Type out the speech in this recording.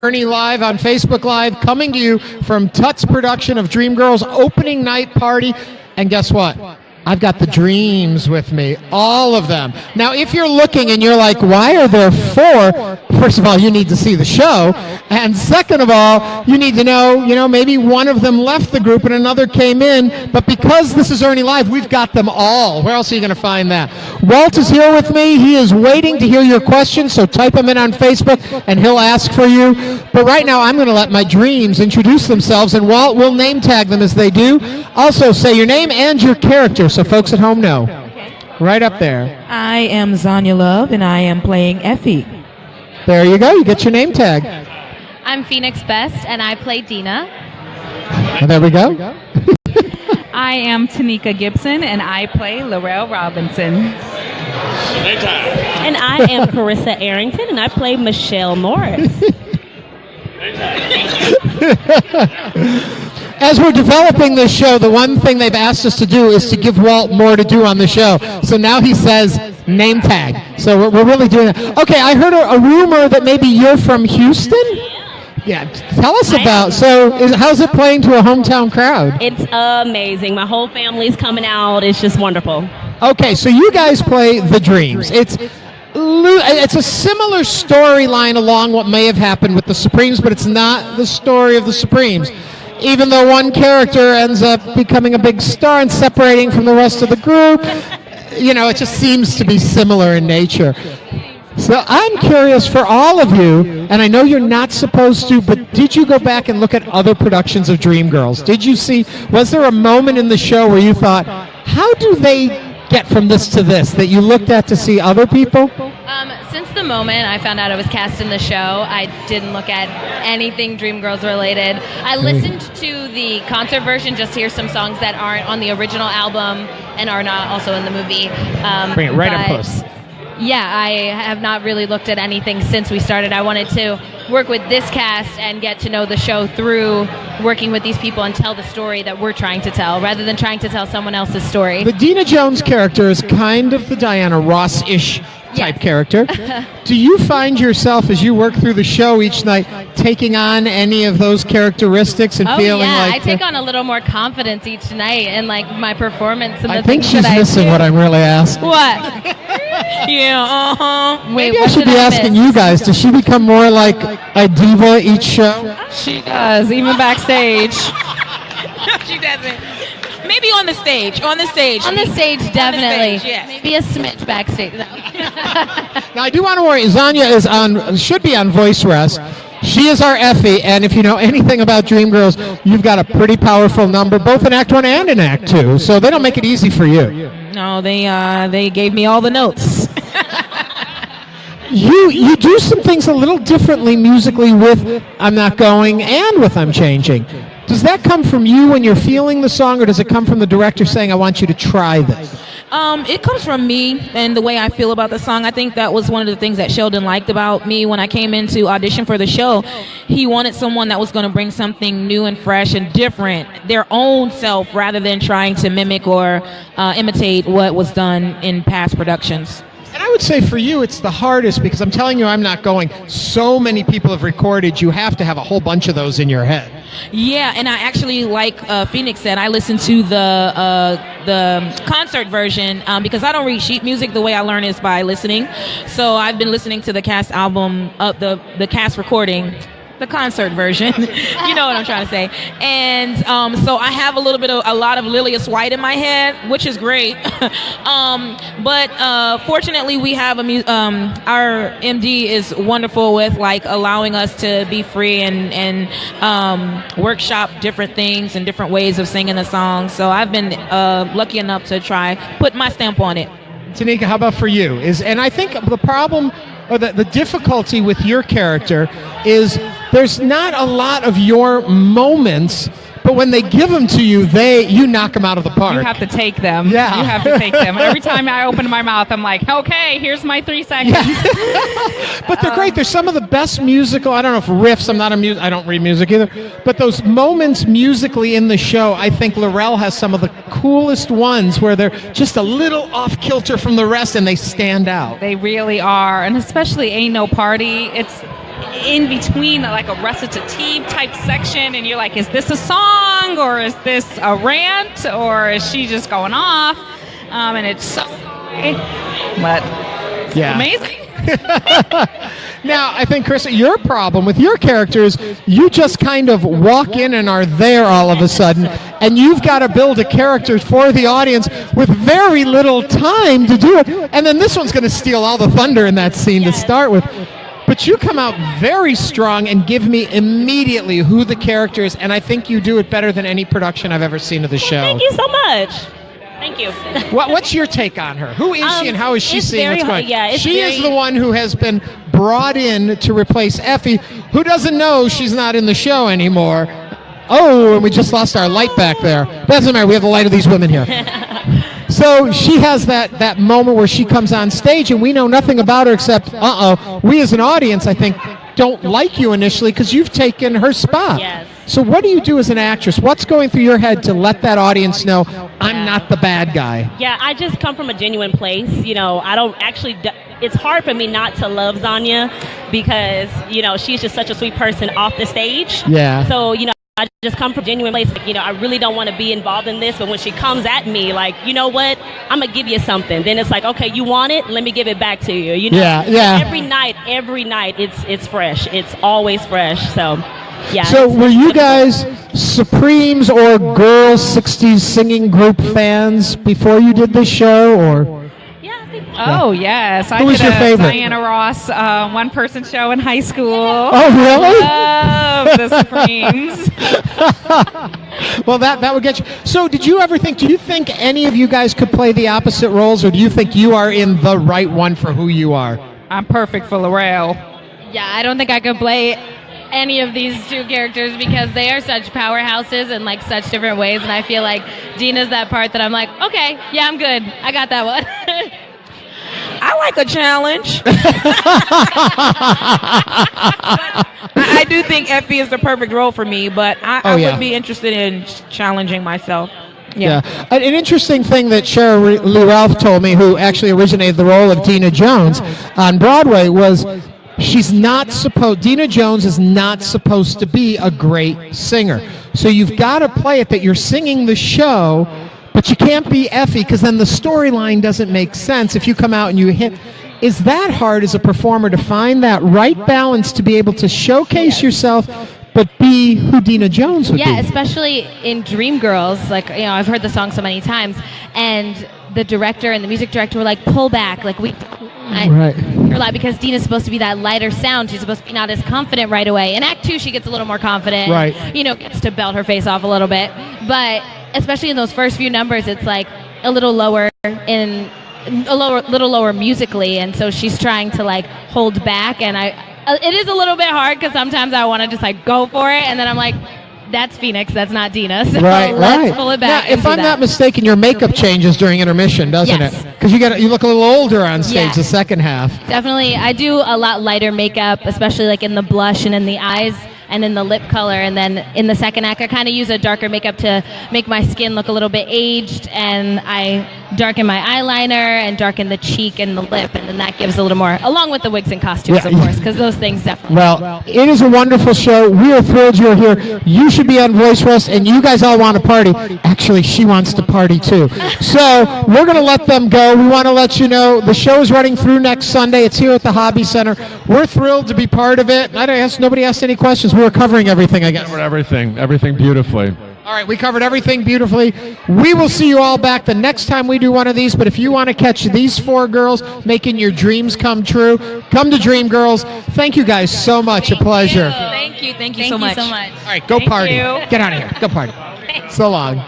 Ernie Live on Facebook Live, coming to you from Tut's production of Dreamgirls opening night party. And guess what? I've got the Dreams with me, all of them. Now, if you're looking and you're like, why are there four? First of all, you need to see the show. And second of all, you need to know, maybe one of them left the group and another came in. But because this is Ernie Live, we've got them all. Where else are you going to find that? Walt is here with me. He is waiting to hear your questions, so type them in on Facebook and he'll ask for you. But right now, I'm going to let my Dreams introduce themselves, and Walt will name tag them as they do. Also, say your name and your character so folks at home know. Okay. Right up there. I am Zonya Love, and I am playing Effie. There you go. You get your name tag. I'm Phoenix Best, and I play Dina. And there we go. I am Tanika Gibson, and I play Laurel Robinson. And I am Carissa Arrington, and I play Michelle Morris. As we're developing this show, the one thing they've asked us to do is to give Walt more to do on the show. So now he says name tag. So we're really doing that. Okay, I heard a rumor that maybe you're from Houston? Yeah, tell us about. So how's it playing to a hometown crowd? It's amazing. My whole family's coming out. It's just wonderful. Okay, so you guys play The Dreams. It's a similar storyline along what may have happened with the Supremes, but it's not the story of the Supremes. Even though one character ends up becoming a big star and separating from the rest of the group, it just seems to be similar in nature. So I'm curious for all of you, and I know you're not supposed to, but did you go back and look at other productions of Dreamgirls? Was there a moment in the show where you thought, how do they get from this to this, that you looked at to see other people? Since the moment I found out I was cast in the show, I didn't look at anything Dreamgirls related. I listened to the concert version just to hear some songs that aren't on the original album and are not also in the movie. Bring it right up close. Yeah, I have not really looked at anything since we started. I wanted to work with this cast and get to know the show through working with these people and tell the story that we're trying to tell, rather than trying to tell someone else's story. The Dina Jones character is kind of the Diana Ross-ish type character. Do you find yourself, as you work through the show each night, taking on any of those characteristics and feeling like... I take on a little more confidence each night in my performance and I think she's missing what I'm really asking. What? Wait, maybe I should be asking you guys, does she become more like a diva each show? She does, even backstage. She doesn't. Maybe on the stage. On the stage, definitely. Yes. Maybe a smidge backstage. No. Now, I do want to warn you, Zonya should be on voice rest. She is our Effie, and if you know anything about Dreamgirls, you've got a pretty powerful number, both in Act 1 and in Act 2, so they don't make it easy for you. No, they gave me all the notes. You do some things a little differently musically with I'm Not Going and with I'm Changing. Does that come from you when you're feeling the song, or does it come from the director saying, I want you to try this? It comes from me and the way I feel about the song. I think that was one of the things that Sheldon liked about me when I came in to audition for the show. He wanted someone that was going to bring something new and fresh and different, their own self, rather than trying to mimic or imitate what was done in past productions. And I would say for you, it's the hardest, because I'm telling you, I'm Not Going. So many people have recorded. You have to have a whole bunch of those in your head. Yeah, and I actually, like Phoenix said, I listened to the concert version because I don't read sheet music. The way I learn is by listening. So I've been listening to the cast album, the cast recording, the concert version. You know what I'm trying to say. And so I have a lot of Lilius White in my head, which is great. But fortunately, we have our MD is wonderful with allowing us to be free and workshop different things and different ways of singing the song. So I've been lucky enough to put my stamp on it. Tanika, how about for you? And I think the problem, or the difficulty with your character, is there's not a lot of your moments, but when they give them to you, you knock them out of the park. You have to take them. Yeah. You have to take them. Every time I open my mouth, I'm like, okay, here's my 3 seconds. Yeah. But they're great. They're some of the best musical, I don't know if riffs, I don't read music either, but those moments musically in the show, I think Laurel has some of the coolest ones where they're just a little off kilter from the rest and they stand out. They really are. And especially Ain't No Party. in between like a recitative type section, and you're like, is this a song or is this a rant or is she just going off? And it's so but amazing. Now, I think, Chris, your problem with your characters, you just kind of walk in and are there all of a sudden, and you've got to build a character for the audience with very little time to do it. And then this one's going to steal all the thunder in that scene to start with. But you come out very strong and give me immediately who the character is, and I think you do it better than any production I've ever seen of the show. Thank you so much. Thank you. What's your take on her? Who is she and how is she seeing what's going on? Yeah, she is the one who has been brought in to replace Effie, who doesn't know she's not in the show anymore. Oh, and we just lost our light back there. Doesn't matter. We have the light of these women here. So she has that moment where she comes on stage and we know nothing about her except, we as an audience, I think, don't like you initially because you've taken her spot. Yes. So what do you do as an actress? What's going through your head to let that audience know I'm not the bad guy? Yeah, I just come from a genuine place. You know, I don't actually, it's hard for me not to love Zanya because, you know, she's just such a sweet person off the stage. Yeah. So, you know, I just come from a genuine place. Like, you know, I really don't want to be involved in this, but when she comes at me, like, you know what, I'm going to give you something. Then it's like, okay, you want it? Let me give it back to you. You know? Yeah. Every night, it's fresh. It's always fresh. So, yeah. So were you guys Supremes or Girls 60s singing group fans before you did this show, or? Oh, yes. Who was your favorite? Diana Ross one-person show in high school. Oh, really? Love the Supremes. Well, that would get you. So do you think any of you guys could play the opposite roles, or do you think you are in the right one for who you are? I'm perfect for Laurel. Yeah, I don't think I could play any of these two characters because they are such powerhouses in like such different ways, and I feel like Dina's that part that I'm like, okay, yeah, I'm good. I got that one. I like a challenge. I do think Effie is the perfect role for me, but I would be interested in challenging myself. Yeah. An interesting thing that Cheryl Lee Ralph told me, who actually originated the role of Dina Jones on Broadway, was Dina Jones is not supposed to be a great singer. So you've got to play it that you're singing the show, but you can't be Effie because then the storyline doesn't make sense if you come out and you hit. Is that hard as a performer to find that right balance to be able to showcase yourself but be who Dina Jones would be? Yeah, especially in Dreamgirls. Like, you know, I've heard the song so many times, and the director and the music director were like, pull back. Like, because Dina's supposed to be that lighter sound. She's supposed to be not as confident right away. In Act 2, she gets a little more confident. Right. You know, gets to belt her face off a little bit. But especially in those first few numbers, it's like a little lower little lower musically, and so she's trying to like hold back, and it is a little bit hard because sometimes I want to just like go for it, and then I'm like, that's Phoenix, that's not Dina, so let's pull it back. Now, if I'm not mistaken, your makeup changes during intermission, doesn't it? Because you look a little older on stage the second half. Definitely. I do a lot lighter makeup, especially like in the blush and in the eyes and in the lip color, and then in the second act I kind of use a darker makeup to make my skin look a little bit aged, and I darken my eyeliner and darken the cheek and the lip, and then that gives a little more, along with the wigs and costumes, of course, because those things definitely Well, it is a wonderful show. We are thrilled you're here. You should be on Voice Rest, and you guys all want to party. Actually, she wants to party too. So we're going to let them go. We want to let you know the show is running through next Sunday. It's here at the Hobby Center. We're thrilled to be part of it. Nobody asked any questions. We were covering everything, I guess. Everything beautifully. All right, we covered everything beautifully. We will see you all back the next time we do one of these, but if you want to catch these four girls making your dreams come true, come to Dreamgirls. Thank you guys so much. A pleasure. Thank you so much. so much. All right, go party. Get out of here. Go party. So long.